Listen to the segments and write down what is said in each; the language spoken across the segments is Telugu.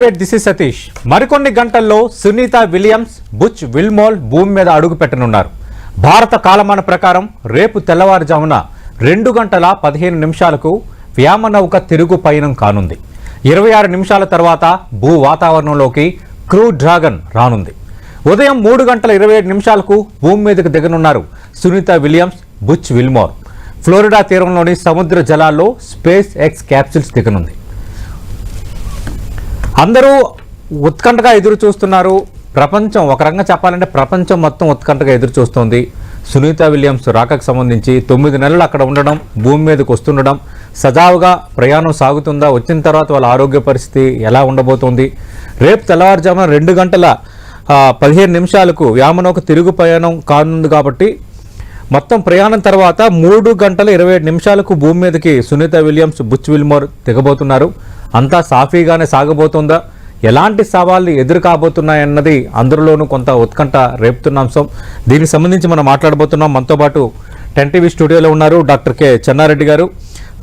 This is Satish. మరికొన్ని గంటల్లో సునీత విలియమ్స్, బుచ్ విల్మోర్ భూమి మీద అడుగు పెట్టనున్నారు. భారత కాలమాన ప్రకారం రేపు తెల్లవారుజామున 2:15 వ్యామనౌక తిరుగు పయనం కానుంది. 26 నిమిషాల తర్వాత భూ వాతావరణంలోకి క్రూ డ్రాగన్ రానుంది. ఉదయం 3:27 భూమి మీదకు దిగనున్నారు Sunita Williams, Butch Wilmore. Florida తీరంలోని సముద్ర జలాల్లో స్పేస్ ఎక్స్ క్యాప్సూల్స్ దిగనుంది. అందరూ ఉత్కంఠగా ఎదురు చూస్తున్నారు. ప్రపంచం, ఒక రకంగా చెప్పాలంటే ప్రపంచం మొత్తం ఉత్కంఠగా ఎదురు చూస్తోంది. సునీత విలియమ్స్ రాకకు సంబంధించి 9 నెలలు అక్కడ ఉండడం, భూమి మీదకు వస్తుండడం, సజావుగా ప్రయాణం సాగుతుందా, వచ్చిన తర్వాత వాళ్ళ ఆరోగ్య పరిస్థితి ఎలా ఉండబోతోంది. రేపు తెల్లవారుజామున 2:15 వ్యామనౌక తిరుగు ప్రయాణం కానుంది. కాబట్టి మొత్తం ప్రయాణం తర్వాత 3:27 భూమి మీదకి సునీత విలియమ్స్, బుచ్ విల్మోర్ దిగబోతున్నారు. అంతా సాఫీగానే సాగబోతుందా, ఎలాంటి సవాళ్లు ఎదురు కాబోతున్నాయన్నది అందరిలోనూ కొంత ఉత్కంఠ రేపుతున్న అంశం. దీనికి సంబంధించి మనం మాట్లాడబోతున్నాం. మనతో పాటు 10 టీవీ స్టూడియోలో ఉన్నారు డాక్టర్ కె చెన్నారెడ్డి గారు.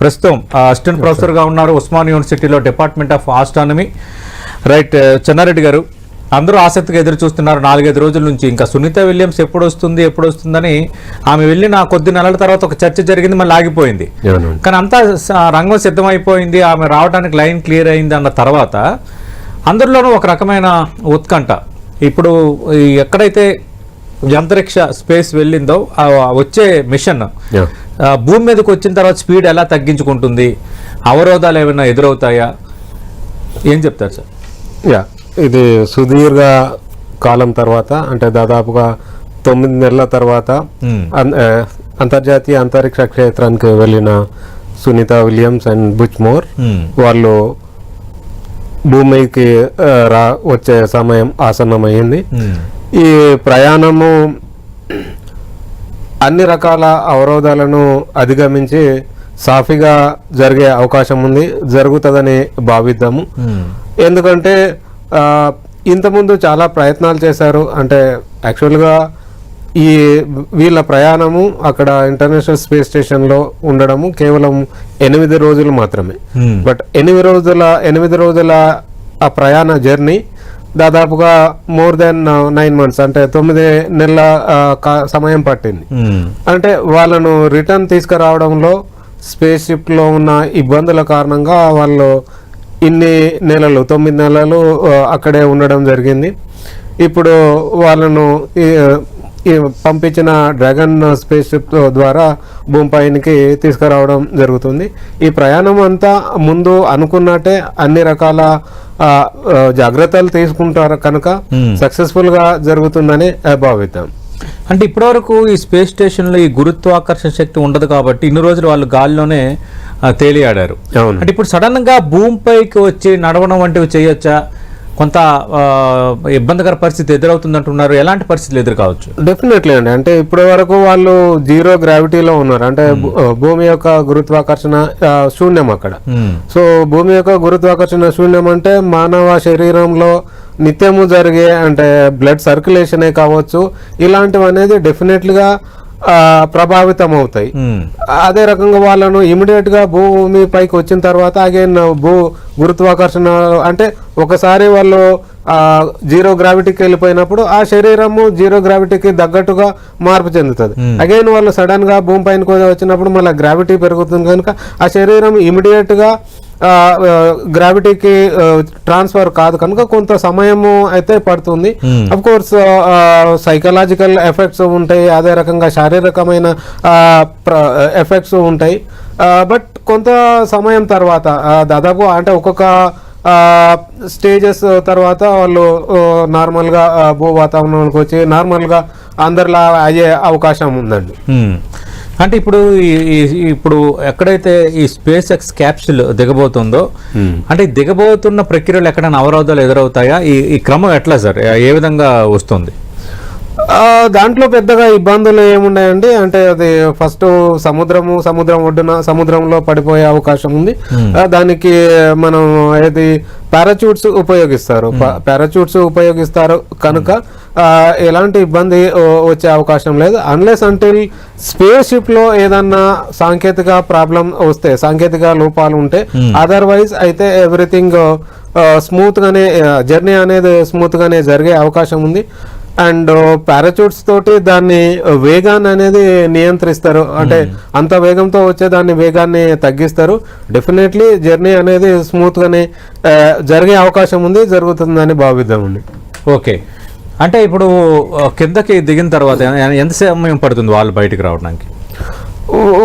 ప్రస్తుతం అసిస్టెంట్ ప్రొఫెసర్గా ఉన్నారు ఉస్మాన్ యూనివర్సిటీలో, department of astronomy. Right, Chennareddy గారు, అందరూ ఆసక్తిగా ఎదురు చూస్తున్నారు 4-5 రోజుల నుంచి. ఇంకా సునీత విలియమ్స్ ఎప్పుడు వస్తుందని ఆమె వెళ్ళిన కొద్ది నెలల తర్వాత ఒక చర్చ జరిగింది, మళ్ళీ ఆగిపోయింది. కానీ అంతా రంగం సిద్ధమైపోయింది, ఆమె రావడానికి లైన్ క్లియర్ అయింది అన్న తర్వాత అందరిలోనూ ఒక రకమైన ఉత్కంఠ. ఇప్పుడు ఎక్కడైతే అంతరిక్ష స్పేస్ వెళ్ళిందో వచ్చే మిషన్ భూమి మీదకి వచ్చిన తర్వాత స్పీడ్ ఎలా తగ్గించుకుంటుంది, అవరోధాలు ఏమైనా ఎదురవుతాయా, ఏం చెప్తారు సార్? ఇది సుదీర్ఘ కాలం తర్వాత, అంటే దాదాపుగా 9 నెలల తర్వాత అంతర్జాతీయ అంతరిక్ష క్షేత్రానికి వెళ్ళిన Sunita Williams and Butch Wilmore వాళ్ళు భూమికి వచ్చే సమయం ఆసన్నమైంది. ఈ ప్రయాణము అన్ని రకాల అవరోధాలను అధిగమించి సాఫీగా జరిగే అవకాశం ఉంది, జరుగుతుందని భావిద్దాము. ఎందుకంటే ఇంతకుముందు చాలా ప్రయత్నాలు చేశారు. అంటే యాక్చువల్గా ఈ వీళ్ళ ప్రయాణము అక్కడ ఇంటర్నేషనల్ స్పేస్ స్టేషన్లో ఉండడము కేవలం 8 రోజులు మాత్రమే. బట్ 8 రోజుల ఆ ప్రయాణ జర్నీ దాదాపుగా మోర్ దెన్ 9 months, అంటే 9 నెలల సమయం పట్టింది. అంటే వాళ్ళను రిటర్న్ తీసుకురావడంలో స్పేస్ షిప్లో ఉన్న ఇబ్బందుల కారణంగా వాళ్ళు ఇన్ని నెలలు 9 నెలలు అక్కడే ఉండడం జరిగింది. ఇప్పుడు వాళ్ళను పంపించిన డ్రాగన్ స్పేస్ షిప్ ద్వారా భూమిపైనికి తీసుకురావడం జరుగుతుంది. ఈ ప్రయాణం అంతా ముందు అనుకున్నట్టే అన్ని రకాల జాగ్రత్తలు తీసుకుంటారు కనుక సక్సెస్ఫుల్ గా జరుగుతుందని భావిద్దాం. అంటే ఇప్పటివరకు ఈ స్పేస్ స్టేషన్లో ఈ గురుత్వాకర్షణ శక్తి ఉండదు కాబట్టి ఇన్ని రోజులు వాళ్ళు గాలిలోనే తేలియాడారు. అంటే ఇప్పుడు సడన్ గా భూమిపైకి వచ్చి నడవడం వంటివి చేయొచ్చా? కొంత ఇబ్బందికర పరిస్థితి ఎదురవుతుందంటున్నారు. ఎలాంటి పరిస్థితులు ఎదురు కావచ్చు? డెఫినెట్లీ అండి. అంటే ఇప్పటి వరకు వాళ్ళు 0 గ్రావిటీలో ఉన్నారు. అంటే భూమి యొక్క గురుత్వాకర్షణ శూన్యం అక్కడ. సో భూమి యొక్క గురుత్వాకర్షణ శూన్యం అంటే మానవ శరీరంలో నిత్యము జరిగే అంటే బ్లడ్ సర్క్యులేషనే కావచ్చు, ఇలాంటివి అనేది డెఫినెట్లీగా ప్రభావితం అవుతాయి. అదే రకంగా వాళ్ళను ఇమీడియట్ గా భూమి పైకి వచ్చిన తర్వాత అగైన్ గురుత్వాకర్షణ అంటే ఒకసారి వాళ్ళు 0 గ్రావిటీకి వెళ్ళిపోయినప్పుడు ఆ శరీరము 0 గ్రావిటీకి తగ్గట్టుగా మార్పు చెందుతుంది. అగైన్ వాళ్ళు సడన్ గా భూమి పైన వచ్చినప్పుడు మళ్ళీ గ్రావిటీ పెరుగుతుంది కనుక ఆ శరీరం ఇమీడియట్ గా గ్రావిటీకి ట్రాన్స్ఫర్ కాదు కనుక కొంత సమయము అయితే పడుతుంది. అఫ్ కోర్స్ సైకలాజికల్ ఎఫెక్ట్స్ ఉంటాయి, అదే రకంగా శారీరకమైన ఎఫెక్ట్స్ ఉంటాయి. బట్ కొంత సమయం తర్వాత దాదాపు అంటే ఒక్కొక్క స్టేజెస్ తర్వాత వాళ్ళు నార్మల్గా భూ వాతావరణానికి వచ్చి నార్మల్గా అందరిలా అయ్యే అవకాశం ఉందండి. అంటే ఇప్పుడు ఎక్కడైతే ఈ స్పేస్ ఎక్స్ క్యాప్సూల్ దిగబోతుందో, అంటే దిగబోతున్న ప్రక్రియలో ఎక్కడైనా అవరోధాలు ఎదురవుతాయా? ఈ క్రమం ఎట్లా సార్, ఏ విధంగా వస్తుంది? దాంట్లో పెద్దగా ఇబ్బందులు ఏమున్నాయండి, అంటే అది ఫస్ట్ సముద్రం ఒడ్డున సముద్రంలో పడిపోయే అవకాశం ఉంది. దానికి మనం ఏది పారాచూట్స్ ఉపయోగిస్తారు కనుక ఎలాంటి ఇబ్బంది వచ్చే అవకాశం లేదు. అన్లెస్ అంటిల్ స్పేస్ షిప్ లో ఏదన్నా సాంకేతిక లోపాలు ఉంటే, అదర్వైజ్ అయితే ఎవ్రీథింగ్ స్మూత్ గానే జర్నీ అనేది స్మూత్ గానే జరిగే అవకాశం ఉంది. అండ్ పారాచూట్స్ తోటి దాన్ని వేగాన్ని అనేది నియంత్రిస్తారు, అంటే అంత వేగంతో వచ్చే దాన్ని వేగాన్ని తగ్గిస్తారు. డెఫినెట్లీ జర్నీ అనేది స్మూత్ గానే జరిగే అవకాశం ఉంది, జరుగుతుందని భావిద్దామండి. ఓకే, అంటే ఇప్పుడు కిందకి దిగిన తర్వాత ఎంత సమయం పడుతుంది వాళ్ళు బయటికి రావడానికి?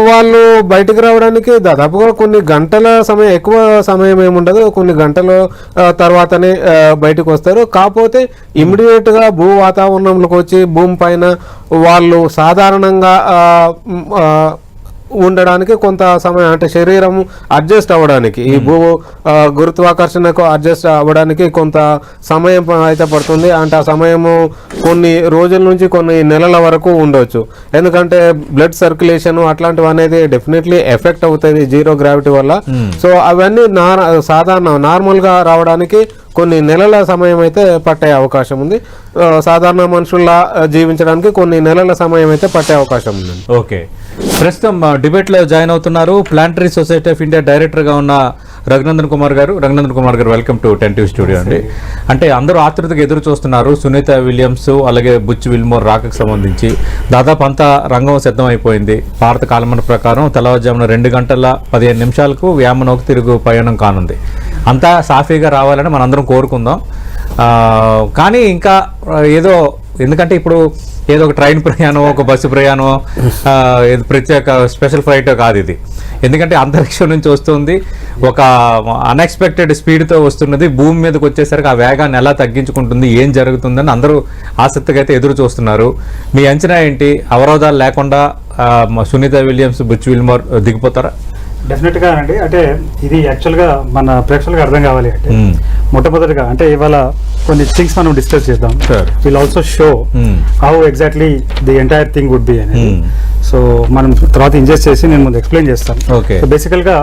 వాళ్ళు బయటకు రావడానికి దాదాపుగా కొన్ని గంటల సమయం, ఎక్కువ సమయం ఏముండదు, కొన్ని గంటల తర్వాతనే బయటకు వస్తారు. కాకపోతే ఇమ్మీడియట్ గా భూ వాతావరణంలోకి వచ్చి భూమి పైన వాళ్ళు సాధారణంగా ఉండడానికి కొంత సమయం, అంటే శరీరం అడ్జస్ట్ అవ్వడానికి, ఈ గురుత్వాకర్షణకు అడ్జస్ట్ అవ్వడానికి కొంత సమయం అయితే పడుతుంది. అంటే ఆ సమయము కొన్ని రోజుల నుంచి కొన్ని నెలల వరకు ఉండొచ్చు. ఎందుకంటే బ్లడ్ సర్క్యులేషన్ అట్లాంటివి అనేది డెఫినెట్లీ ఎఫెక్ట్ అవుతుంది జీరో గ్రావిటీ వల్ల. సో అవన్నీ నార్మల్ గా రావడానికి కొన్ని నెలల సమయం అయితే పట్టే అవకాశం ఉంది. సాధారణ మనుషుల్లా జీవించడానికి కొన్ని నెలల సమయం అయితే పట్టే అవకాశం ఉంది. ఓకే, ప్రస్తుతం డిబేట్ లో జాయిన్ అవుతున్నారు planetary society of India director గా ఉన్న రఘునందన్ కుమార్ గారు వెల్కమ్ టు 10 స్టూడియో అండి. అంటే అందరూ ఆతృతగా ఎదురు చూస్తున్నారు సునీత విలియమ్స్ అలాగే బుచ్ విల్మోర్ రాకకు సంబంధించి. దాదాపు అంతా రంగం సిద్ధం అయిపోయింది. భారత కాలమాన ప్రకారం తెల్లవారుజామున 2 గంటల 15 నిమిషాలకు వ్యామనోకి తిరుగు పయనం కానుంది. అంతా సాఫీగా రావాలని మనందరం కోరుకుందాం. కానీ ఇంకా ఏదో, ఎందుకంటే ఇప్పుడు ఏదో ఒక ట్రైన్ ప్రయాణం, ఒక బస్సు ప్రయాణం, ప్రత్యేక స్పెషల్ ఫ్లైట్ కాదు ఇది. ఎందుకంటే అంతరిక్షం నుంచి వస్తుంది, ఒక అన్ఎక్స్పెక్టెడ్ స్పీడ్తో వస్తున్నది. భూమి మీదకి వచ్చేసరికి ఆ వేగాన్ని ఎలా తగ్గించుకుంటుంది, ఏం జరుగుతుందని అందరూ ఆసక్తిగా అయితే ఎదురు చూస్తున్నారు. మీ అంచనా ఏంటి? అవరోధాలు లేకుండా సునీత విలియమ్స్, బుచ్ విల్మోర్ దిగిపోతారా? డెఫినెట్గా అండి. అంటే ఇది యాక్చువల్గా మన ప్రేక్షకులకు అర్థం కావాలి అంటే, మొట్టమొదటిగా అంటే ఇవాళ కొన్ని థింగ్స్ మనం డిస్కస్ చేద్దాం. Will also show how exactly the entire thing would be అని. సో మనం తర్వాత ఇంజెస్ట్ చేసి నేను ముందు ఎక్స్ప్లెయిన్ చేస్తాను. సో బేసికల్ గా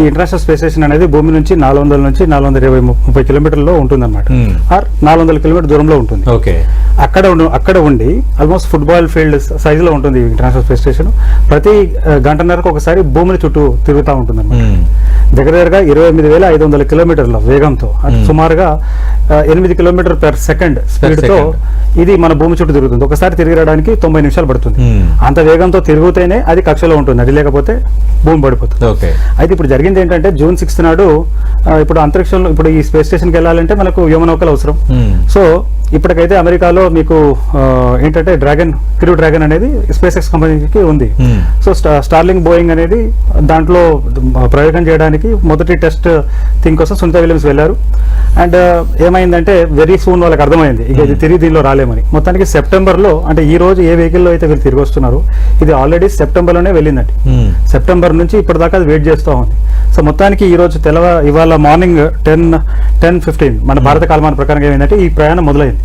ఈ ఇంటర్నేషనల్ స్పేస్ స్టేషన్ అనేది భూమి నుంచి 400 నుంచి 420-30 కిలోమీటర్లో ఉంటుంది అనమాట. ఆర్ 400 కిలోమీటర్ దూరంలో ఉంటుంది. అక్కడ ఉండి ఆల్మోస్ట్ ఫుట్బాల్ ఫీల్డ్ సైజ్ లో ఉంటుంది ఇంటర్నేషనల్ స్పేస్ స్టేషన్. ప్రతి గంటన్నరకు ఒకసారి భూమిని చుట్టూ తిరుగుతూ ఉంటుంది అనమాట. దగ్గరగా 28,500 కిలోమీటర్ల వేగంతో, సుమారుగా 8 కిలోమీటర్ పర్ సెకండ్ స్పీడ్ తో ఇది మన భూమి చుట్టూ తిరుగుతుంది. ఒకసారి తిరిగి రావడానికి 90 నిమిషాలు పడుతుంది. అంత వేగంతో తిరుగుతేనే అది కక్షలో ఉంటుంది, అది లేకపోతే భూమి పడిపోతుంది. అయితే ఇప్పుడు జరిగింది ఏంటంటే, June 6 నాడు ఇప్పుడు అంతరిక్షంలో, ఇప్పుడు ఈ స్పేస్ స్టేషన్కి వెళ్ళాలంటే మనకు వ్యోమనౌకలు అవసరం. సో ఇప్పటికైతే అమెరికాలో మీకు ఏంటంటే క్రూ డ్రాగన్ అనేది స్పేస్ ఎక్స్ కంపెనీకి ఉంది. సో స్టార్లింగ్ బోయింగ్ అనేది దాంట్లో ప్రయోగం చేయడానికి మొదటి టెస్ట్ థింగ్ కోసం సునీత విలియమ్స్ వెళ్ళారు. అండ్ ఏమైందంటే వెరీ సూన్ వాళ్ళకి అర్థమైంది ఇక ఇది తిరిగి దీనిలో రాలేమని. మొత్తానికి సెప్టెంబర్లో, అంటే ఈ రోజు ఏ వెహికల్లో అయితే వీళ్ళు తిరిగి వస్తున్నారు, ఇది ఆల్రెడీ సెప్టెంబర్లోనే వెళ్ళిందండి. సెప్టెంబర్ నుంచి ఇప్పటిదాకా అది వెయిట్ చేస్తూ ఉంది. సో మొత్తానికి ఈ రోజు ఇవాళ మార్నింగ్ 10:15 మన భారత కాలమాన ప్రకారం ఏమైందంటే ఈ ప్రయాణం మొదలైంది.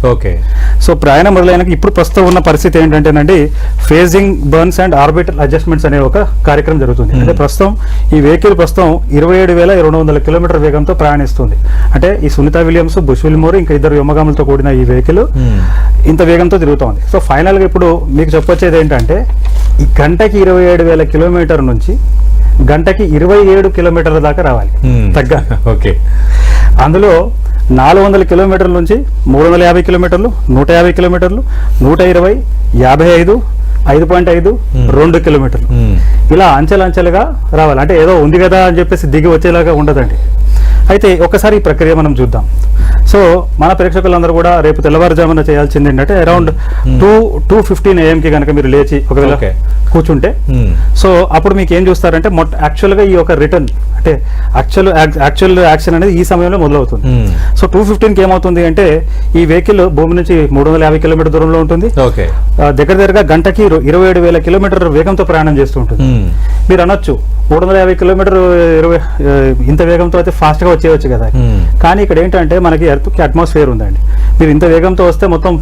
సో ప్రయాణం మొదలైనాక ఇప్పుడు ప్రస్తుతం ఉన్న పరిస్థితి ఏంటంటేనండి, facing, burns and orbital adjustments అనే ఒక కార్యక్రమం జరుగుతుంది. అంటే ప్రస్తుతం ఈ వెహికల్ 27,200 కిలోమీటర్ వేగంతో ప్రయాణిస్తుంది. అంటే ఈ సునీత విలియమ్స్, బుచ్ విల్మోర్, ఇంకా 2 వ్యోమగాములతో కూడిన ఈ వెహికల్ ఇంత వేగంతో తిరుగుతోంది. సో ఫైనల్ గా ఇప్పుడు మీకు చెప్పొచ్చేది ఏంటంటే, ఈ గంటకి 27,000 కిలోమీటర్ నుంచి గంటకి 27 కిలోమీటర్ల దాకా రావాలి తగ్గ. అందులో 400 కిలోమీటర్ల నుంచి 350 కిలోమీటర్లు, 150 కిలోమీటర్లు, 120, 55, 5.5, 2 కిలోమీటర్లు, ఇలా అంచెలంచెలుగా రావాలి. అంటే ఏదో ఉంది కదా అని చెప్పేసి దిగి వచ్చేలాగా ఉండదండి. అయితే ఒకసారి ఈ ప్రక్రియ మనం చూద్దాం. సో మన ప్రేక్షకులందరూ కూడా రేపు తెల్లవారుజామున చేయాల్సింది ఏంటంటే, అరౌండ్ 2:15 AM కి కనుక మీరు లేచి ఒకవేళ కూర్చుంటే, సో అప్పుడు మీకు ఏం చూస్తారంటే, యాక్చువల్గా ఈ యొక్క రిటర్న్, అంటే యాక్చువల్ యాక్షన్ అనేది ఈ సమయంలో మొదలవుతుంది. సో 2:15కి ఏమవుతుంది అంటే, ఈ వెహికల్ భూమి నుంచి 350 కిలోమీటర్ దూరంలో ఉంటుంది. దగ్గరగా గంటకి 27,000 కిలోమీటర్ వేగంతో ప్రయాణం చేస్తూ ఉంటుంది. మీరు అనొచ్చు 350 కిలోమీటర్ ఇంత వేగంతో అయితే ఫాస్ట్ గా వచ్చేయచ్చు కదా. కానీ ఇక్కడ ఏంటంటే మనకి ఎర్త్కి అట్మాస్ఫియర్ ఉందండి. మీరు ఇంత వేగంతో వస్తే మొత్తం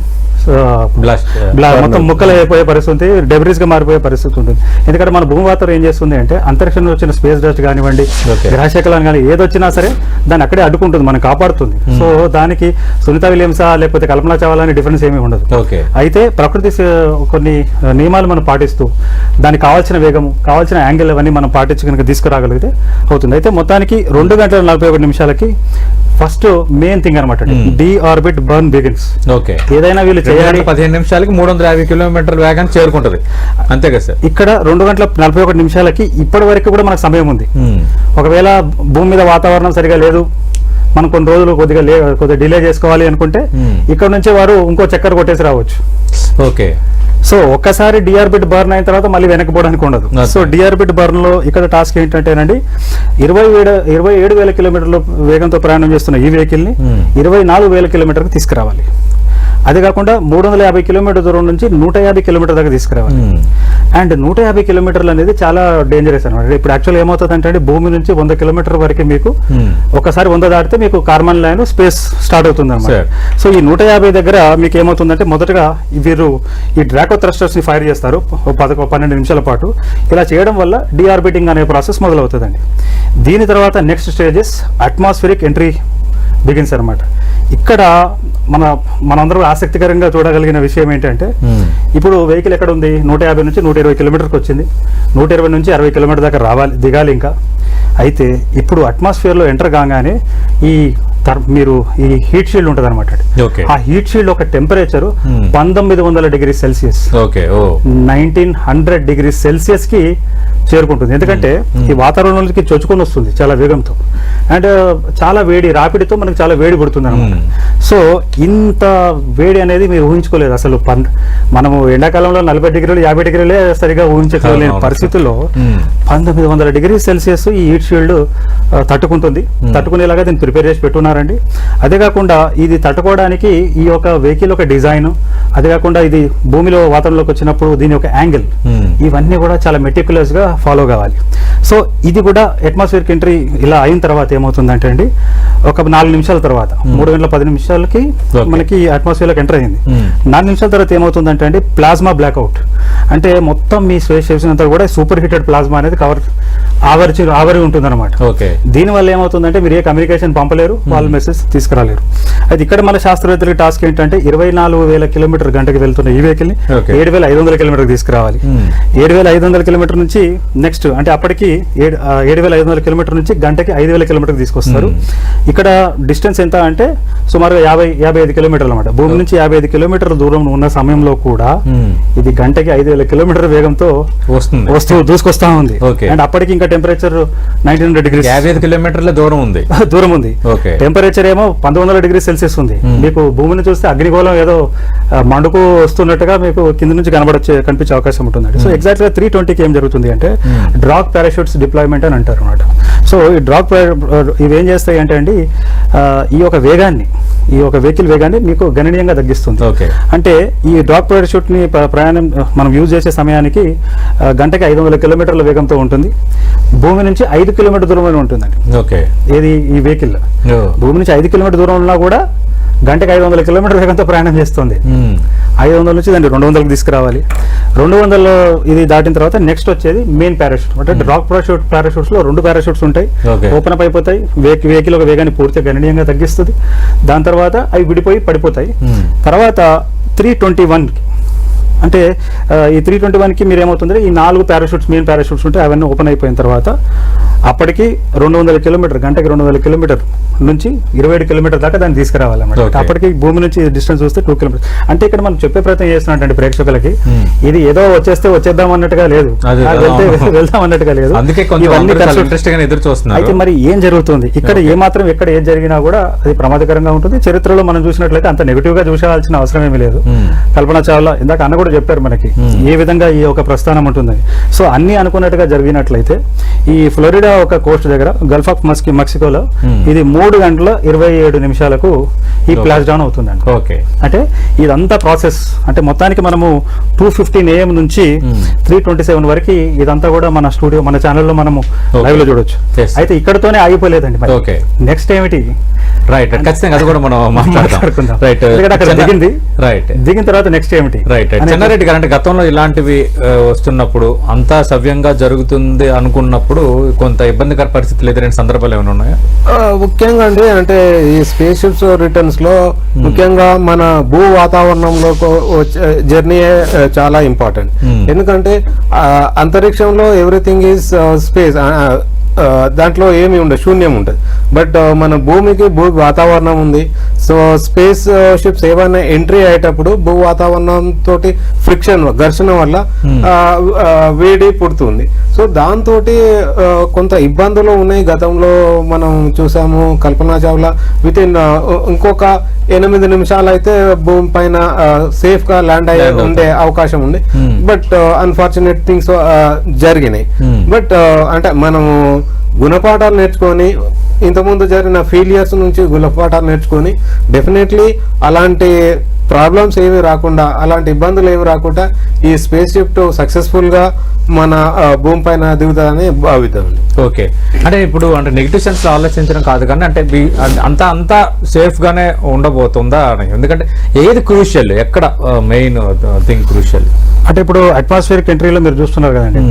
మొత్తం ముక్కలు అయిపోయే పరిస్థితి, డెబ్రిస్ గా మారిపోయే పరిస్థితి ఉంటుంది. ఎందుకంటే మన భూమి వాతావరణం ఏం చేస్తుంది అంటే అంతరిక్షంలో వచ్చిన స్పేస్ డస్ట్ కానివ్వండి, గ్రహశకలాన్ని కానీ ఏదొచ్చినా సరే దాన్ని అక్కడే అడ్డుకుంటుంది, మనం కాపాడుతుంది. సో దానికి సునీత విలియమ్సా లేకపోతే కల్పనా చావ్లా అనే డిఫరెన్స్ ఏమీ ఉండదు. అయితే ప్రకృతి కొన్ని నియమాలు మనం పాటిస్తూ దానికి కావాల్సిన వేగము, కావాల్సిన యాంగిల్ అవన్నీ మనం పాటించి కనుక తీసుకురాగలిగితే అవుతుంది. అయితే మొత్తానికి 2 గంటల 41 నిమిషాలకి ఫస్ట్ మెయిన్ థింగ్ అనమాట, డి ఆర్బిట్ బర్న్ బిగిన్స్. ఏదైనా వీళ్ళు చేయాలి 15 నిమిషాలకి 350 కిలోమీటర్ల వేగాన్ని చేరుకుంటది, అంతే కదా సార్. ఇక్కడ 2 గంటల 41 నిమిషాలకి ఇప్పటి వరకు కూడా మనకు సమయం ఉంది. ఒకవేళ భూమి మీద వాతావరణం సరిగా లేదు, మనం కొన్ని రోజులు కొద్దిగా డిలే చేసుకోవాలి అనుకుంటే ఇక్కడ నుంచి వారు ఇంకో చక్కర కొట్టేసి రావచ్చు. ఓకే. సో ఒక్కసారి డిఆర్బిట్ బర్న్ అయిన తర్వాత మళ్ళీ వెనకపోవడానికి ఉండదు. సో డిఆర్బిట్ బర్న్ లో ఇక్కడ టాస్క్ ఏంటంటేనండి 27,000 కిలోమీటర్ల వేగంతో ప్రయాణం చేస్తున్న ఈ వెహికల్ ని 24,000 కిలోమీటర్కి తీసుకురావాలి. అదే కాకుండా 350 కిలోమీటర్ దూరం నుంచి 150 కిలోమీటర్ దాకా తీసుకురావాలి. అండ్ 150 కిలోమీటర్లు అనేది చాలా డేంజరస్ అనమాట. ఇప్పుడు యాక్చువల్ ఏమవుతుంది అంటే భూమి నుంచి 100 కిలోమీటర్ వరకు మీకు ఒకసారి 100 దాటితే మీకు కార్బన్ లైన్ స్పేస్ స్టార్ట్ అవుతుంది అనమాట. సో ఈ 150 దగ్గర మీకు ఏమవుతుందంటే మొదటగా వీరు ఈ డ్రాకో థ్రస్టర్స్ ని ఫైర్ చేస్తారు 12 నిమిషాల పాటు. ఇలా చేయడం వల్ల డిఆర్బిటింగ్ అనే ప్రాసెస్ మొదలవుతుందండి. దీని తర్వాత next stages atmospheric entry begins అనమాట. ఇక్కడ మనందరూ ఆసక్తికరంగా చూడగలిగిన విషయం ఏంటంటే ఇప్పుడు వెహికల్ ఎక్కడ ఉంది, 150 నుంచి 120 కిలోమీటర్కి వచ్చింది, 120 నుంచి 60 కిలోమీటర్ దాకా దిగాలి ఇంకా. అయితే ఇప్పుడు అట్మాస్ఫియర్ లో ఎంటర్ కాగానే మీరు ఈ హీట్ షీల్డ్ ఉంటుంది అనమాట. ఆ హీట్ షీల్డ్ ఒక temperature 1900 degree Celsius, 1900 degree Celsius కి చేరుకుంటుంది. ఎందుకంటే ఈ వాతావరణంలోకి చొచ్చుకొని వస్తుంది చాలా వేగంతో, అండ్ చాలా వేడి రాపిడితో మనకి చాలా వేడి పుడుతుంది అనమాట. సో ఇంత వేడి అనేది మీరు ఊహించుకోలేదు అసలు. మనము ఎండాకాలంలో 40 డిగ్రీలు 50 డిగ్రీలే సరిగా ఊహించుకోలేని పరిస్థితుల్లో 1900 డిగ్రీ సెల్సియస్ ఈ హీట్ షీల్డ్ తట్టుకుంటుంది. తట్టుకునేలాగా దీన్ని ప్రిపేర్ చేసి పెట్టున్నారండి. అదే కాకుండా ఇది తట్టుకోవడానికి ఈ యొక్క వెహికల్ ఒక డిజైన్, అదే కాకుండా ఇది భూమిలో వాతావరణంలోకి వచ్చినప్పుడు దీని యొక్క యాంగిల్, ఇవన్నీ కూడా చాలా మెటిక్యులస్ గా ఫాలో కావాలి. సో ఇది కూడా అట్మాస్ఫియర్ ఎంట్రీ ఇలా అయిన తర్వాత ఏమవుతుందంటే అండి ఒక 4 నిమిషాల తర్వాత 3 గంటల 10 నిమిషాలకి మనకి అట్మాస్ఫియర్ లోకి ఎంటర్ అయింది. 4 నిమిషాల తర్వాత ఏమవుతుందంటే అండి ప్లాస్మా బ్లాక్అవుట్, అంటే మొత్తం మీ స్పేస్ స్టేషన్ అంతా కూడా సూపర్ హీటెడ్ ప్లాస్మా అనేది ఆవరి ఉంటుంది అనమాట. దీని వల్ల ఏమవుతుందంటే మీరు ఏ కమ్యూనికేషన్ పంపలేరు, వాళ్ళు మెసేజ్ తీసుకురాలేరు. అయితే ఇక్కడ మన శాస్త్రవేత్తలకి టాస్క్ ఏంటంటే 24,000 కిలోమీటర్ గంటకి వెళ్తున్న ఈ వెహికల్ ని 7,500 కిలోమీటర్ తీసుకురావాలి. 7,500 కిలోమీటర్ నుంచి నెక్స్ట్ అంటే అప్పటికి 7,500 కిలోమీటర్ నుంచి గంటకి 5,000 కిలోమీటర్ తీసుకొస్తారు. ఇక్కడ డిస్టెన్స్ ఎంత అంటే సుమారుగా 55 కిలోమీటర్లు అనమాట. భూమి నుంచి 55 కిలోమీటర్ల దూరం ఉన్న సమయంలో కూడా ఇది గంటకి 5,000 కిలోమీటర్ వేగంతో దూసుకొస్తా ఉంది. అండ్ అప్పటికి ఇంకా టెంపరేచర్ 1900 డిగ్రీ, 55 కిలోమీటర్ల దూరం ఉంది. టెంపరేచర్ ఏమో 1900 డిగ్రీ సెల్సియస్ ఉంది. మీకు భూమిని చూస్తే అగ్నిగోళం ఏదో మండుకు వస్తున్నట్టుగా మీకు కింద నుంచి కనిపించే అవకాశం ఉంటుంది. సో ఎగ్జాక్ట్ గా 320కి ఏం జరుగుతుంది అంటే డ్రాగ్ పారాషూట్స్ డిప్లాయ్మెంట్ అని అంటారు అనమాట. సో ఈ డ్రాగ్ ఇవేం చేస్తాయి అంటే అండి ఈ యొక్క వెహికల్ వేగాన్ని మీకు గణనీయంగా తగ్గిస్తుంది. అంటే ఈ డ్రాగ్ పారాషూట్ ని ప్రయాణం మనం యూజ్ చేసే సమయానికి గంటకి 500 కిలోమీటర్ల వేగంతో ఉంటుంది. భూమి నుంచి 5 కిలోమీటర్ దూరంలో ఉంటుందండి. ఏది ఈ వెహికల్ భూమి నుంచి 5 కిలోమీటర్ దూరం ఉన్నా కూడా గంటకి 500 కిలోమీటర్ వేగంతో ప్రయాణం చేస్తుంది. 500 నుంచి దాన్ని 200కి తీసుకురావాలి. 200 ఇది దాటిన తర్వాత నెక్స్ట్ వచ్చేది మెయిన్ పారాషూట్. అంటే డ్రాగ్ పారాషూట్స్ లో 2 పారాషూట్స్ ఉంటాయి, ఓపెన్ అప్ అయిపోతాయి. వెహికల్ ఒక వేగాన్ని పూర్తిగా గణనీయంగా తగ్గిస్తుంది. దాని తర్వాత అవి విడిపోయి పడిపోతాయి. తర్వాత 321 అంటే ఈ 321కి మీరు ఏమవుతుంది ఈ 4 పారాషూట్స్ మెయిన్ పారాషూట్స్ ఉంటాయి, అవన్నీ ఓపెన్ అయిపోయిన తర్వాత అప్పటికి 200 కిలోమీటర్ గంటకి 200 కిలోమీటర్ నుంచి 27 కిలోమీటర్ దాకా దాన్ని తీసుకురావాలన్నమాట. అప్పటికి భూమి నుంచి డిస్టెన్స్ చూస్తే 2 కిలోమీటర్. అంటే ఇక్కడ మనం చెప్పే ప్రయత్నం చేస్తున్నట్టు ప్రేక్షకులకి ఇది ఏదో వచ్చేద్దాం అన్నట్టుగా లేదు, వెళ్దాం అన్నట్టుగా లేదు. అయితే మరి ఏం జరుగుతుంది ఇక్కడ, ఏమాత్రం ఎక్కడ ఏది జరిగినా కూడా అది ప్రమాదకరంగా ఉంటుంది. చరిత్రలో మనం చూసినట్లయితే అంత నెగిటివ్ గా చూసాల్సిన అవసరం ఏమీ లేదు. కల్పనా చావ్లా ఇందాక అన్న కూడా చెప్పారు మనకి ఏ విధంగా ఈ ఒక ప్రస్థానం ఉంటుంది. సో అన్ని అనుకున్నట్టుగా జరిగినట్లయితే ఈ ఫ్లోరిడా ఒక కోస్ట్ దగ్గర గల్ఫ్ ఆఫ్ మెక్సికోలో ఇది 3 గంటల 27 నిమిషాలకు ఈ ప్లాష్ డౌన్ అవుతుందండి. ఓకే, అంటే ఇదంతా ప్రాసెస్ అంటే మొత్తానికి మనము 2:15 AM నుంచి 3:27 వరకు ఇదంతా కూడా మన స్టూడియో మన ఛానల్లో మనము లైవ్ లో చూడొచ్చు. అయితే ఇక్కడతోనే ఆగిపోలేదండి. ఓకే, నెక్స్ట్ ఏమిటి, రైట్, ఖచ్చితంగా అది కూడా మనం మాట్లాడుకుందాం. రైట్, అక్కడ దిగింది, రైట్, దిగిన తర్వాత నెక్స్ట్ ఏమిటి, రైట్. చెన్నారెడ్డి గారు, అంటే గతంలో ఇలాంటివి వస్తున్నప్పుడు అంతా సవ్యంగా జరుగుతుంది అనుకున్నప్పుడు కొంత ఇబ్బందికర పరిస్థితులు ఎదురైన సందర్భాలు ఏమైనా ఉన్నాయా? ముఖ్యంగా అండి, అంటే ఈ స్పేస్ షిప్స్ రిటర్న్స్ లో ముఖ్యంగా మన భూ వాతావరణంలో జర్నీ చాలా ఇంపార్టెంట్. ఎందుకంటే అంతరిక్షంలో ఎవ్రీథింగ్ ఈజ్ స్పేస్, దాంట్లో ఏమి ఉండదు, శూన్యం ఉంటుంది. బట్ మన భూమికి భూ వాతావరణం ఉంది. సో స్పేస్ షిప్స్ ఏమైనా ఎంట్రీ అయ్యేటప్పుడు భూ వాతావరణం తోటి ఫ్రిక్షన్ ఘర్షణ వల్ల వేడి పుడుతుంది. సో దాంతో కొంత ఇబ్బందులు ఉన్నాయి. గతంలో మనం చూసాము కల్పనా చావ్లా విత్ ఇన్ ఇంకొక 8 నిమిషాలు అయితే భూమి పైన సేఫ్ గా ల్యాండ్ అయ్యే ఉండే అవకాశం ఉంది. బట్ అన్ఫార్చునేట్ థింగ్స్ జరిగినాయి. బట్ అంటే మనము గుణపాఠాలు నేర్చుకొని, ఇంతకుముందు జరిగిన ఫెయిలియర్స్ నుంచి గుణపాఠాలు నేర్చుకొని డెఫినెట్లీ అలాంటి ప్రాబ్లమ్స్ ఏమి రాకుండా, అలాంటి ఇబ్బందులు ఏమి రాకుండా ఈ స్పేస్ షిప్ సక్సెస్ఫుల్ గా మన భూమి పైన దిగుతుందని భావిద్దాం. ఓకే, అంటే ఇప్పుడు అంటే నెగిటివ్ సెన్స్ లో ఆలోచించడం కాదు కానీ అంటే అంతా సేఫ్ గానే ఉండబోతుందా అని. ఎందుకంటే ఏది క్రూషియల్, ఎక్కడ మెయిన్ థింగ్ క్రూషియల్ అంటే ఇప్పుడు అట్మాస్ఫియరిక్ ఎంట్రీలో మీరు చూస్తున్నారు కదండి,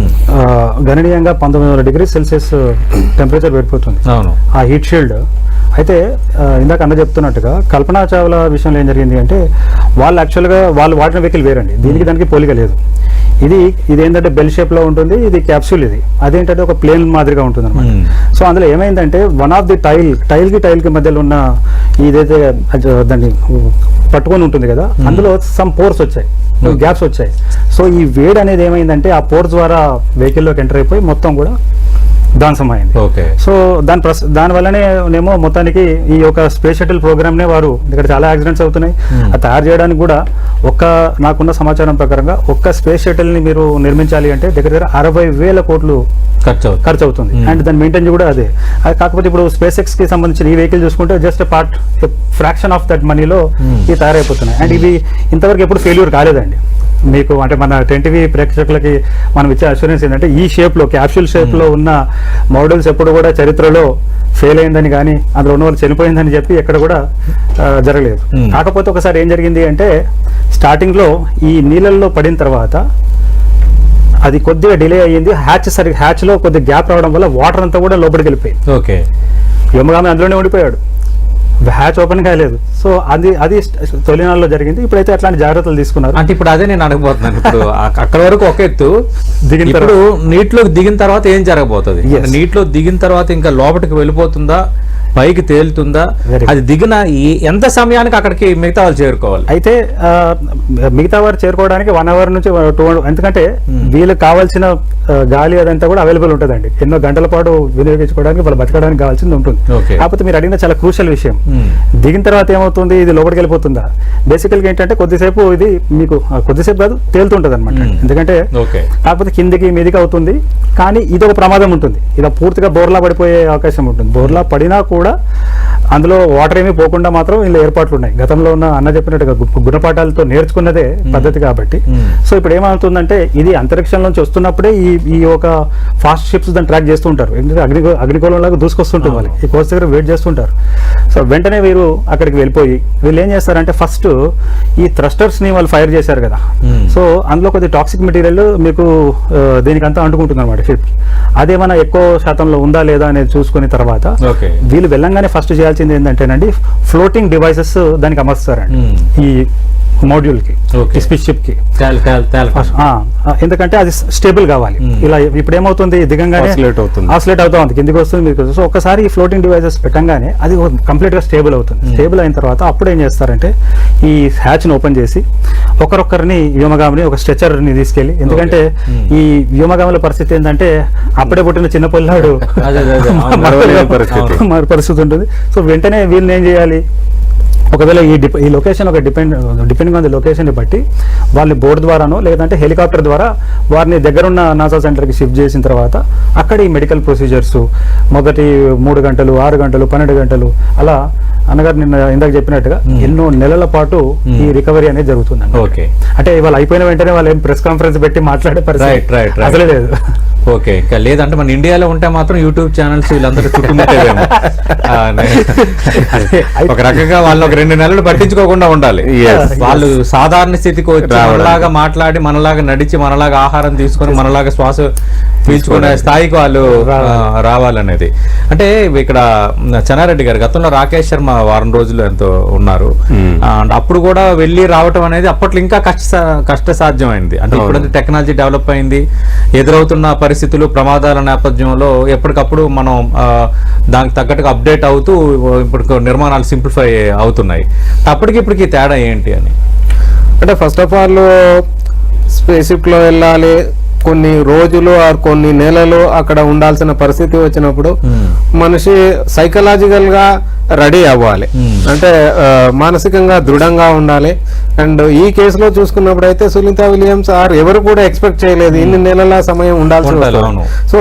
గణనీయంగా 1900 degrees Celsius టెంపరేచర్ పెరిగిపోతుంది. అవును, ఆ హీట్ షీల్డ్. అయితే ఇందాక అన్న చెప్తున్నట్టుగా కల్పనా చావ్లా విషయంలో ఏం జరిగింది అంటే వాళ్ళు యాక్చువల్గా వాళ్ళు వాడిన వెహికల్ వేరండి, దీనికి దానికి పోలిక లేదు. ఇది ఏంటంటే బెల్ షేప్ లో ఉంటుంది, ఇది క్యాప్సూల్. ఇది అదేంటంటే ఒక ప్లేన్ మాదిరిగా ఉంటుంది అనమాట. సో అందులో ఏమైందంటే వన్ ఆఫ్ ది టైల్ కి మధ్యలో ఉన్న ఇదైతే దాన్ని పట్టుకొని ఉంటుంది కదా, అందులో సమ్ పోర్స్ వచ్చాయి, గ్యాప్స్ వచ్చాయి. సో ఈ వేడి అనేది ఏమైందంటే ఆ పోర్స్ ద్వారా వెహికల్లోకి ఎంటర్ అయిపోయి మొత్తం కూడా ధ్వంసమైంది. సో దాని వల్లనే నేమో మొత్తానికి ఈ యొక్క స్పేస్ షటిల్ ప్రోగ్రామ్ నే వారు ఇక్కడ చాలా యాక్సిడెంట్స్ అవుతున్నాయి. అది తయారు చేయడానికి కూడా నాకున్న సమాచారం ప్రకారంగా ఒక్క స్పేస్ షటిల్ ని మీరు నిర్మించాలి అంటే దగ్గర 60,000 కోట్లు ఖర్చు అవుతుంది. అండ్ దాని మెయింటైన్ కూడా అదే. కాకపోతే ఇప్పుడు స్పేస్ ఎక్స్ కి సంబంధించిన ఈ వెహికల్ చూసుకుంటే జస్ట్ ఫ్రాక్షన్ ఆఫ్ దట్ మనీలో ఇవి తయారైపోతున్నాయి. అండ్ ఇవి ఇంతవరకు ఎప్పుడు ఫెయిల్యూర్ కాలేదండి. మీకు అంటే మన 10TV ప్రేక్షకులకి మనం ఇచ్చే అష్యూరెన్స్ ఏంటంటే ఈ షేప్ లో క్యాప్సూల్ షేప్ లో ఉన్న మోడల్స్ ఎప్పుడు కూడా చరిత్రలో ఫెయిల్ అయిందని కానీ అందులో ఉన్న వాళ్ళు చనిపోయిందని చెప్పి ఎక్కడ కూడా జరగలేదు. కాకపోతే ఒకసారి ఏం జరిగింది అంటే స్టార్టింగ్ లో ఈ నీళ్ళల్లో పడిన తర్వాత అది కొద్దిగా డిలే అయ్యింది. హ్యాచ్ లో కొద్దిగా గ్యాప్ రావడం వల్ల వాటర్ అంతా కూడా లోపలికి వెళ్ళిపోయింది. ఓకే, వ్యోమగామి అందులోనే ఉండిపోయాడు, హ్యాచ్ ఓపెన్ కాలేదు. సో అది తొలినాళ్ళలో జరిగింది. ఇప్పుడైతే అట్లాంటి జాగ్రత్తలు తీసుకున్నారు. అంటే ఇప్పుడు అదే నేను అడగబోతున్నాను. ఇప్పుడు అక్కడ వరకు ఒక ఎత్తు, ఇప్పుడు నీటిలోకి దిగిన తర్వాత ఏం జరగబోతుంది? నీటిలో దిగిన తర్వాత ఇంకా లోపలికి వెళ్ళిపోతుందా, పైకి తేలుతుందా? అది దిగిన ఎంత సమయానికి అక్కడికి మిగతా వాళ్ళు చేరుకోవాలి? అయితే మిగతా వారు చేరుకోవడానికి 1 hour నుంచి 2 hours, ఎందుకంటే వీళ్ళకి కావాల్సిన గాలి అదంతా కూడా అవైలబుల్ ఉంటుందండి. ఎన్నో గంటల పాటు వినియోగించుకోవడానికి వాళ్ళు బతకడానికి కావాల్సింది ఉంటుంది. కాకపోతే మీరు అడిగిన చాలా క్రూషియల్ విషయం, దిగిన తర్వాత ఏమవుతుంది, ఇది లోపలికి వెళ్ళిపోతుందా? బేసికల్గా ఏంటంటే కొద్దిసేపు ఇది మీకు కొద్దిసేపు కాదు తేలుతుంటది అనమాట. ఎందుకంటే కాకపోతే కిందికి మీదికి అవుతుంది, కానీ ఇది ఒక ప్రమాదం ఉంటుంది. ఇలా పూర్తిగా బోర్లా పడిపోయే అవకాశం ఉంటుంది. బోర్లా పడినా కూడా అందులో వాటర్ ఏమీ పోకుండా మాత్రం ఇలా ఏర్పాట్లు ఉన్నాయి. గతంలో ఉన్న అన్న చెప్పినట్టుగా గుణపాఠాలతో నేర్చుకున్నదే పద్ధతి కాబట్టి. సో ఇప్పుడు ఏమవుతుందంటే ఇది అంతరిక్షం నుంచి వస్తున్నప్పుడే ఈ ఒక ఫాస్ట్ షిప్స్ దాన్ని ట్రాక్ చేస్తూ ఉంటారు. ఎందుకంటే అగ్నిగోళం లాగా దూసుకొస్తుంటుంది వాళ్ళకి, ఈ కోర్స్ దగ్గర వెయిట్ చేస్తుంటారు. సో వెంటనే వీరు అక్కడికి వెళ్ళిపోయి వీళ్ళు ఏం చేస్తారంటే ఫస్ట్ ఈ థ్రస్టర్స్ ని వాళ్ళు ఫైర్ చేశారు కదా, సో అందులో కొద్ది టాక్సిక్ మెటీరియల్ మీకు దీనికంతా అంటుకుంటుంది అనమాట షిప్. అదేమన్నా ఎక్కువ శాతంలో ఉందా లేదా అనేది చూసుకున్న తర్వాత వీళ్ళు వెళ్ళంగానే ఫస్ట్ చేయాల్సింది ఏంటంటేనండి ఫ్లోటింగ్ డివైసెస్ దానికి అమర్స్తారండి ఈ మోడ్యూల్ కి, స్పేస్ షిప్ కి. ఎందుకంటే అది స్టేబుల్ కావాలి. ఇలా ఇప్పుడు ఏమవుతుంది, దిగంగానే ఆసిలేట్ అవుతా ఉంది, కిందికి వస్తుంది మీకు. సో ఒక్కసారి ఈ ఫ్లోటింగ్ డివైసెస్ పెట్టంగానే అది కంప్లీట్ గా స్టేబుల్ అవుతుంది. స్టేబుల్ అయిన తర్వాత అప్పుడు ఏం చేస్తారంటే ఈ హ్యాచ్ ని ఓపెన్ చేసి ఒకరొక్కరిని వ్యోమగామిని ఒక స్ట్రెచర్ ని తీసుకెళ్లి, ఎందుకంటే ఈ వ్యోమగాముల పరిస్థితి ఏంటంటే అప్పుడే పుట్టిన చిన్న పిల్లాడు పరిస్థితి ఉంటుంది. సో వెంటనే వీళ్ళని ఏం చేయాలి, ఒకవేళ ఈ లొకేషన్ ఒక డిపెండింగ్ ఆన్ ది లొకేషన్ బట్టి వాళ్ళు బోర్డు ద్వారానో లేదంటే హెలికాప్టర్ ద్వారా వారిని దగ్గరున్న నాసా సెంటర్కి షిఫ్ట్ చేసిన తర్వాత అక్కడ ఈ మెడికల్ ప్రొసీజర్స్ మొదటి 3 గంటలు 6 గంటలు 12 గంటలు అలా అన్నగారు నిన్న ఇందాక చెప్పినట్టుగా ఎన్నో నెలల పాటు ఈ రికవరీ అనేది జరుగుతుంది. ఓకే, అంటే ఇవాళ అయిపోయిన వెంటనే వాళ్ళు ఏం ప్రెస్ కాన్ఫరెన్స్ పెట్టి మాట్లాడే పరిస్థితి అసలే లేదు. ఓకే, ఇంకా లేదంటే మన ఇండియాలో ఉంటే మాత్రం యూట్యూబ్ ఛానల్స్ వీళ్ళందరూ చుట్టుముట్టేవేమో. ఒక రకంగా వాళ్ళు ఒక 2 నెలలు పట్టించుకోకుండా ఉండాలి. వాళ్ళు సాధారణ స్థితికి వచ్చి మనలాగా మాట్లాడి మనలాగా నడిచి మనలాగా ఆహారం తీసుకొని మనలాగా శ్వాస పీల్చుకునే స్థాయికి వాళ్ళు రావాలనేది. అంటే ఇక్కడ చెన్నారెడ్డి గారు గతంలో రాకేష్ శర్మ వారం రోజులు ఎంతో ఉన్నారు. అప్పుడు కూడా వెళ్ళి రావటం అనేది అప్పట్లో ఇంకా కష్ట సాధ్యమైంది. అంటే ఇప్పుడు టెక్నాలజీ డెవలప్ అయింది, ఎదురవుతున్న పరిస్థితులు ప్రమాదాల నేపథ్యంలో ఎప్పటికప్పుడు మనం దానికి తగ్గట్టుగా అప్డేట్ అవుతూ ఇప్పుడు నిర్మాణాలు సింప్లిఫై అవుతున్నాయి. అప్పటికి ఇప్పటికి తేడా ఏంటి అని అంటే ఫస్ట్ ఆఫ్ ఆల్ స్పేస్‌షిప్ లో వెళ్ళాలి, కొన్ని రోజులు ఆర్ కొన్ని నెలలు అక్కడ ఉండాల్సిన పరిస్థితి వచ్చినప్పుడు మనిషి సైకలాజికల్ గా రెడీ అవ్వాలి, అంటే మానసికంగా దృఢంగా ఉండాలి. అండ్ ఈ కేసులో చూసుకున్నప్పుడు అయితే సునీత విలియమ్స్ ఎవరు కూడా ఎక్స్పెక్ట్ చేయలేదు ఇన్ని నెలల సమయం ఉండాల్సి వస్తుంది. సో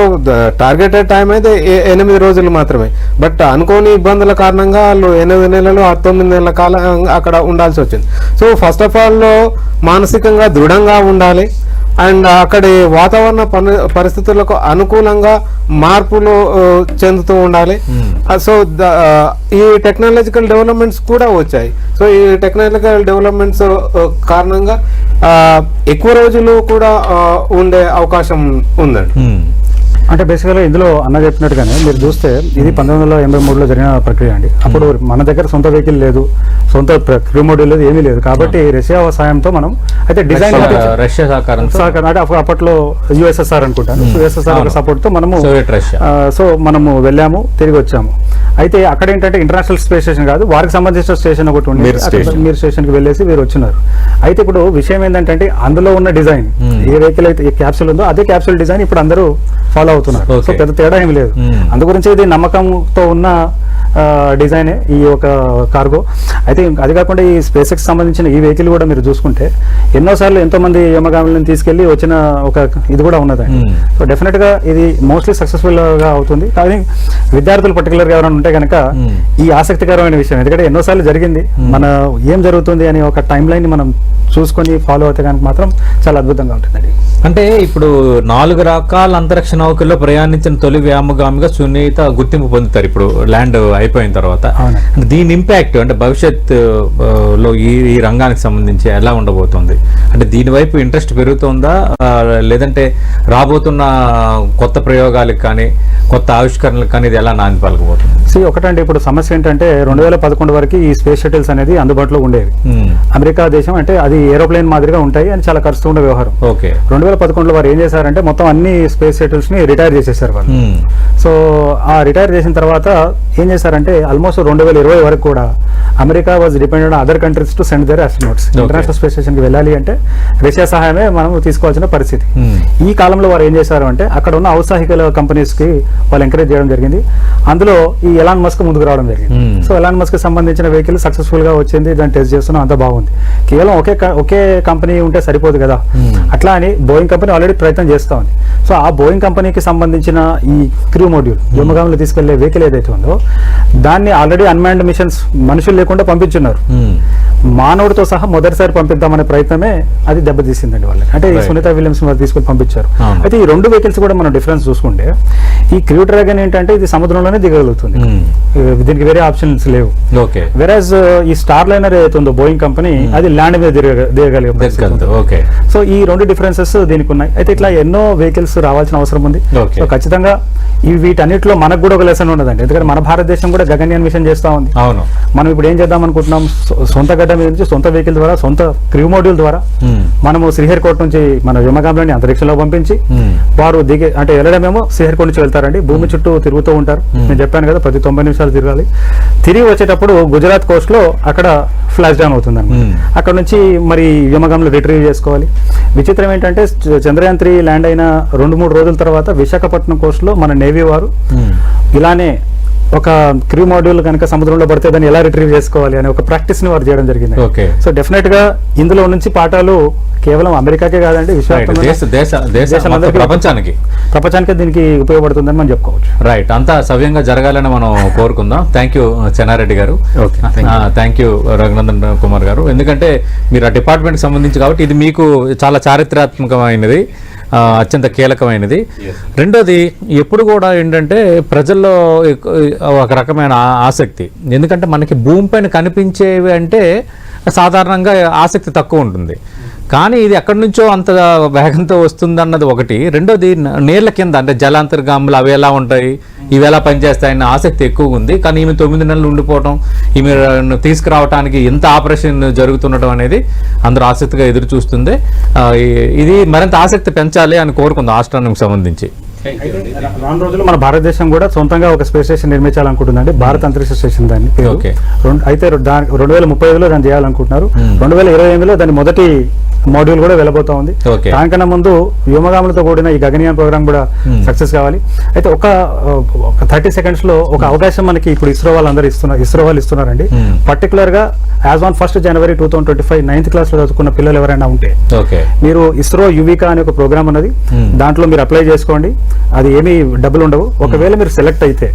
టార్గెటెడ్ టైం అయితే 8 రోజులు మాత్రమే. బట్ అనుకోని ఇబ్బందుల కారణంగా వాళ్ళు 8 నెలలు 9 నెలల కాలం అక్కడ ఉండాల్సి వచ్చింది. సో ఫస్ట్ ఆఫ్ ఆల్ మానసికంగా దృఢంగా ఉండాలి అండ్ అక్కడి వాతావరణ పరిస్థితులకు అనుకూలంగా మార్పులు చెందుతూ ఉండాలి. సో ఈ టెక్నాలజికల్ డెవలప్మెంట్స్ కూడా వచ్చాయి. సో ఈ టెక్నాలజికల్ డెవలప్మెంట్స్ కారణంగా ఎక్కువ రోజులు కూడా ఉండే అవకాశం ఉందండి. అంటే బేసికల్గా ఇందులో అన్న చెప్పినట్టుగానే మీరు చూస్తే ఇది 1983లో జరిగిన ప్రక్రియ అండి. అప్పుడు మన దగ్గర సొంత వెహికల్ లేదు, సొంత క్రూ మోడ్యూల్ లేదు, ఏమీ లేదు. కాబట్టి రష్యా సాయంతో మనం అయితే డిజైన్ రష్యా సహకారం అంటే అప్పట్లో యుఎస్ఎస్ఆర్ అనుకుంటాను, యుఎస్ఎస్ఆర్ సపోర్ట్ తో మనము సో మనము వెళ్ళాము, తిరిగి వచ్చాము. అయితే అక్కడ ఏంటంటే ఇంటర్నేషనల్ స్పేస్ స్టేషన్ కాదు, వారికి సంబంధించిన స్టేషన్ ఒకటి ఉంది, మీరు స్టేషన్ కి వెళ్ళేసి మీరు వచ్చినారు. అయితే ఇప్పుడు విషయం ఏంటంటే అందులో ఉన్న డిజైన్ ఏ వెహికల్ అయితే క్యాప్సూల్ ఉందో అదే క్యాప్సూల్ డిజైన్ ఇప్పుడు అందరూ ఫాలో అవుతున్నారు. సో పెద్ద తేడా ఏమి లేదు. అందు గురించి ఇది నమ్మకంతో ఉన్న డిజైనే ఈ ఒక కార్గో. అయితే అది కాకుండా ఈ స్పేస్ ఎక్స్ సంబంధించిన ఈ వెహికల్ కూడా మీరు చూసుకుంటే ఎన్నోసార్లు ఎంతో మంది వ్యోమగాములను తీసుకెళ్లి వచ్చిన ఒక ఇది కూడా ఉన్నదండి. సో డెఫినెట్ గా ఇది మోస్ట్లీ సక్సెస్ఫుల్ గా అవుతుంది. కానీ విద్యార్థులు పర్టికులర్ గా ఎవరైనా ఉంటే కనుక ఈ ఆసక్తికరమైన విషయం, ఎందుకంటే ఎన్నోసార్లు జరిగింది, మన ఏం జరుగుతుంది అని ఒక టైం లైన్ మనం చూసుకొని ఫాలో అవుతే కనుక మాత్రం చాలా అద్భుతంగా ఉంటుందండి. అంటే ఇప్పుడు 4 రకాల అంతరిక్ష నౌకల్లో ప్రయాణించిన తొలి వ్యోమగామిగా సునీత గుర్తింపు పొందుతారు ఇప్పుడు ల్యాండ్ అయిపోయిన తర్వాత. దీని ఇంపాక్ట్ అంటే భవిష్యత్తులో ఈ రంగానికి సంబంధించి ఎలా ఉండబోతుంది? అంటే దీని వైపు ఇంట్రెస్ట్ పెరుగుతుందా, లేదంటే రాబోతున్న కొత్త ప్రయోగాలకు కానీ కొత్త ఆవిష్కరణలకు కానీ ఇది ఎలా నాంది పలకబోతుంది? ఒకటంటే ఇప్పుడు సమస్య ఏంటంటే 2011 వరకు ఈ స్పేస్ షటిల్స్ అనేది అందుబాటులో ఉండేవి. అమెరికా దేశం అంటే అది ఏరోప్లేన్ మాదిరిగా ఉంటాయి అని చాలా ఖర్చుతో ఉండే వ్యవహారం. 2011లో వారు ఏం చేశారంటే మొత్తం అన్ని స్పేస్ షటిల్స్ ని రిటైర్ చేసేసారు వాళ్ళు. సో ఆ రిటైర్ చేసిన తర్వాత ఏం చేశారంటే ఆల్మోస్ట్ 2020 వరకు కూడా America was dependent on other countries to send their astronauts. International space station కి వెళ్ళాలి అంటే రష్యా సహాయమే మనం తీసుకోవాల్సిన పరిస్థితి. ఈ కాలంలో వారు ఏం చేశారు అంటే అక్కడ ఉన్న ఔత్సాహిక కంపెనీస్ కి వాళ్ళు ఎంకరేజ్ చేయడం జరిగింది. అందులో ఈ ఎలాన్ మస్క్ ముందుకు రావడం జరిగింది. సో ఎలాన్ మస్క్ సంబంధించిన వెహికల్ సక్సెస్ఫుల్ గా వచ్చింది, దాన్ని టెస్ట్ చేస్తున్నాం, అంత బాగుంది. కేవలం ఒకే కంపెనీ ఉంటే సరిపోదు కదా, అట్లా అని బోయింగ్ కంపెనీ ఆల్రెడీ ప్రయత్నం చేస్తా ఉంది. సో ఆ బోయింగ్ కంపెనీకి సంబంధించిన ఈ క్రూ మోడ్యూల్ వ్యోమగాములు తీసుకెళ్లే వెహికల్ ఏదైతే ఉందో దాన్ని ఆల్రెడీ అన్మాన్డ్ మిషన్స్ మనుషులు లేకుండా పంపించున్నారు. మానవుడితో సహా మొదటిసారి పంపిద్దామనే ప్రయత్నమే అది దెబ్బతీసిందండి వాళ్ళకి. అంటే ఈ సునీత విలియమ్స్ తీసుకొని పంపించారు. అయితే ఈ 2 వెహికల్స్ కూడా మనం డిఫరెన్స్ చూసుకుంటే ఈ క్రూ డ్రాగన్ ఏంటంటే ఇది సముద్రంలోనే దిగగలుగుతుంది, దీనికి వేరే ఆప్షన్స్ లేవు. వెరాజ్ ఈ స్టార్ లైనర్ ఏదైతే ఉందో బోయింగ్ కంపెనీ అది ల్యాండ్ మీద దిగగలిగే. సో ఈ 2 డిఫరెన్సెస్ దీనికి ఉన్నాయి. అయితే ఇట్లా ఎన్నో వెహికల్స్ రావాల్సిన అవసరం ఉంది. సో ఖచ్చితంగా వీటన్నిటిలో మనకు కూడా ఒక లెసన్ ఉండదండి, ఎందుకంటే మన భారతదేశం కూడా గగన్యాన్ మిషన్ చేస్తా ఉంది. మనం ఇప్పుడు ఏం చేద్దాం అనుకుంటున్నాం, సొంత గడ్డ మీద నుంచి సొంత వెహికల్ ద్వారా సొంత క్రూ మోడ్యూల్ ద్వారా మనము శ్రీహరికోట నుంచి మన వ్యోమగాములని అంతరిక్షంలో పంపించి వారు దిగే అంటే వెళ్ళడమేమో శ్రీహరికోట నుంచి వెళ్తారండి, భూమి చుట్టూ తిరుగుతూ ఉంటారు. నేను చెప్పాను కదా ప్రతి 90 నిమిషాలు తిరగాలి. తిరిగి వచ్చేటప్పుడు గుజరాత్ కోస్ట్ లో అక్కడ ఫ్లాష్ డౌన్ అవుతుంది. అక్కడ నుంచి మరి వ్యోమగాములు రిట్రీవ్ చేసుకోవాలి. విచిత్రం ఏంటంటే చంద్రయాన్ 3 ల్యాండ్ అయిన 2-3 రోజుల తర్వాత విశాఖపట్నం కోస్ట్ లో మన నేవీ వారు ఇలానే ఒక క్రూ మాడ్యూల్ కనుక సముద్రంలో పడితే దాన్ని ఎలా రిట్రీవ్ చేసుకోవాలి అనే ఒక ప్రాక్టీస్ ని వారు చేయడం జరిగింది. ఓకే. సో డెఫినెట్ గా ఇందులో నుంచి పాఠాలు కేవలం అమెరికాకే కాదండి, విశ్వవ్యాప్తంగా ప్రపంచానికి దీనికి ఉపయోగపడుతుందని మనం చెప్పుకోవచ్చు. రైట్, అంతా సవ్యంగా జరగాలని మనం కోరుకుందాం. థ్యాంక్ యూ చెన్నారెడ్డి గారు. థ్యాంక్ యూ రఘునందన్ కుమార్ గారు. ఎందుకంటే మీరు ఆ డిపార్ట్మెంట్ సంబంధించి కాబట్టి ఇది మీకు చాలా చారిత్రాత్మకమైనది, అత్యంత కీలకమైనది. రెండోది ఎప్పుడు కూడా ఏంటంటే ప్రజల్లో ఒక రకమైన ఆసక్తి, ఎందుకంటే మనకి భూమిపైన కనిపించేవి అంటే సాధారణంగా ఆసక్తి తక్కువ ఉంటుంది, కానీ ఇది ఎక్కడి నుంచో అంత వేగంతో వస్తుంది అన్నది ఒకటి. రెండోది నీళ్ళ కింద అంటే జలాంతర్గాములు అవి ఎలా ఉంటాయి, ఇవి ఎలా పనిచేస్తాయన్న ఆసక్తి ఎక్కువగా ఉంది. కానీ ఈమె 9 నెలలు ఉండిపోవటం, ఈమె తీసుకురావడానికి ఎంత ఆపరేషన్ జరుగుతుండటం అనేది అందరూ ఆసక్తిగా ఎదురు చూస్తుంది. ఇది మరింత ఆసక్తి పెంచాలి అని కోరుకుంది ఆస్ట్రానమీకి సంబంధించి. రాను రోజుల్లో మన భారతదేశం కూడా సొంతంగా ఒక స్పేస్ స్టేషన్ నిర్మించాలనుకుంటుందండి, భారత అంతరిక్ష స్టేషన్ దాన్ని. అయితే 2035లో దాన్ని చేయాలనుకుంటున్నారు. 2028లో దాని మొదటి మాడ్యూల్ కూడా వెళ్ళబోతా ఉంది. దానికన్నా ముందు వ్యోమగాములతో కూడిన ఈ గగనయాన్ ప్రోగ్రామ్ కూడా సక్సెస్ కావాలి. అయితే ఒక 30 seconds లో ఒక అవకాశం మనకి ఇప్పుడు ఇస్రో వాళ్ళు ఇస్తున్నారండి. పర్టికులర్ గా as on 1st January 2025 9th class లో చదువుకున్న పిల్లలు ఎవరైనా ఉంటే మీరు ఇస్రో యువికా అనే ఒక ప్రోగ్రామ్ ఉన్నది, దాంట్లో మీరు అప్లై చేసుకోండి. అది ఏమీ డబ్బులు ఉండవు. ఒకవేళ మీరు సెలెక్ట్ అయితే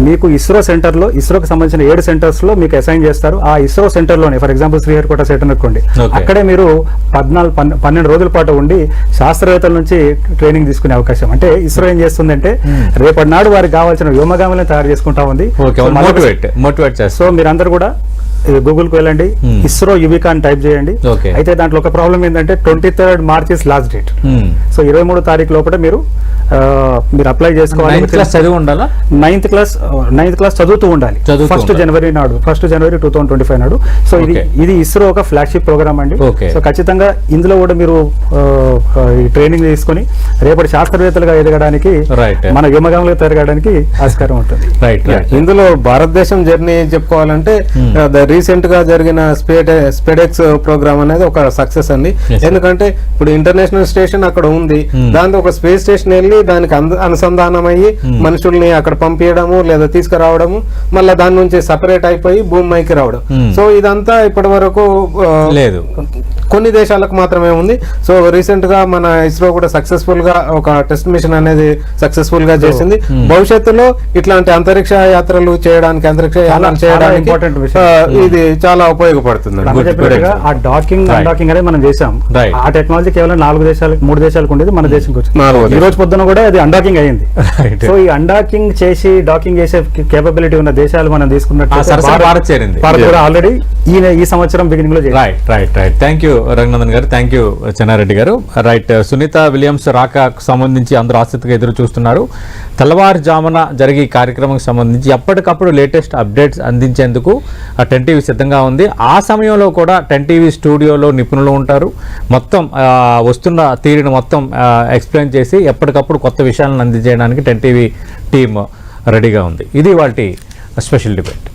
మీకు ఇస్రో సెంటర్లో, ఇస్రోకి సంబంధించిన 7 centers లో మీకు అసైన్ చేస్తారు. ఆ ఇస్రో సెంటర్లోనే ఫర్ ఎగ్జాంపుల్ శ్రీహరికోట సెంటర్ అనుకోండి, అక్కడే మీరు 12 రోజుల పాటు ఉండి శాస్త్రవేత్తల నుంచి ట్రైనింగ్ తీసుకునే అవకాశం. అంటే ఇస్రో ఏం చేస్తుందంటే రేపటి నాడు వారికి కావాల్సిన వ్యోమగాములను తయారు చేసుకుంటా ఉంది. సో మీరందరూ కూడా గూగుల్కి వెళ్ళండి, ఇస్రో యువికా అని టైప్ చేయండి. అయితే దాంట్లో ఒక ప్రాబ్లం ఏంటంటే 23rd March is last date. So 23వ తారీఖు లోపల మీరు అప్లై చేసుకోవాలి. 9th class చదువుతూ ఉండాలి. 1st January 2025 నాడు. సో ఇది ఇస్రో ఒక ఫ్లాగ్షిప్ ప్రోగ్రామ్ అండి. సో ఖచ్చితంగా ఇందులో కూడా మీరు ఈ ట్రైనింగ్ తీసుకొని రేపటి శాస్త్రవేత్తలుగా ఎదగడానికి, మన వ్యోమగాములుగా తిరగడానికి ఆస్కారం ఉంటుంది. ఇందులో భారతదేశం జర్నీ చెప్పుకోవాలంటే రీసెంట్ గా జరిగిన స్పెడెక్స్ ప్రోగ్రామ్ అనేది ఒక సక్సెస్ అండి. ఎందుకంటే ఇప్పుడు ఇంటర్నేషనల్ స్టేషన్ అక్కడ ఉంది, దాంతో ఒక స్పేస్ స్టేషన్ వెళ్ళి దానికి అనుసంధానం అయ్యి మనుషుల్ని అక్కడ పంపించడము లేదా తీసుకురావడము, మళ్ళీ దాని నుంచి సపరేట్ అయిపోయి భూమికి రావడం. సో ఇదంతా ఇప్పటి వరకు లేదు, కొన్ని దేశాలకు మాత్రమే ఉంది. సో రీసెంట్ గా మన ఇస్రో కూడా సక్సెస్ఫుల్ గా ఒక టెస్ట్ మిషన్ అనేది సక్సెస్ఫుల్ గా చేసింది. భవిష్యత్తులో ఇట్లాంటి అంతరిక్ష యాత్రలు చేయడానికి, అంతరిక్ష యానం చేయడానికి ఇది చాలా ఉపయోగపడుతుంది. ఆ డాకింగ్ అనేది మనం చేసాం. ఆ టెక్నాలజీ కేవలం 3 దేశాలకు ఉండేది, మన దేశంకి వచ్చింది. ఈ రోజు పొద్దున కూడా అది అన్డాకింగ్ అయ్యింది. సో ఈ అన్డాకింగ్ చేసి డాకింగ్ చేసే కేపబిలిటీ ఉన్న దేశాలు మనం తీసుకున్నట్టు ఆల్రెడీ ఈ సంవత్సరం బిగినింగ్ లో. రైట్. థ్యాంక్ యూ రఘునందన్ గారు, థ్యాంక్ యూ చెన్నారెడ్డి గారు. రైట్, సునీత విలియమ్స్ రాకకు సంబంధించి అందరూ ఆసక్తిగా ఎదురు చూస్తున్నారు. తెల్లవారుజామున జరిగే కార్యక్రమానికి సంబంధించి ఎప్పటికప్పుడు లేటెస్ట్ అప్డేట్స్ అందించేందుకు 10TV సిద్ధంగా ఉంది. ఆ సమయంలో కూడా 10TV స్టూడియోలో నిపుణులు ఉంటారు. మొత్తం వస్తున్న తీరును మొత్తం ఎక్స్ప్లెయిన్ చేసి ఎప్పటికప్పుడు కొత్త విషయాలను అందించడానికి 10TV టీమ్ రెడీగా ఉంది. ఇది వాటి స్పెషల్ డిబేట్.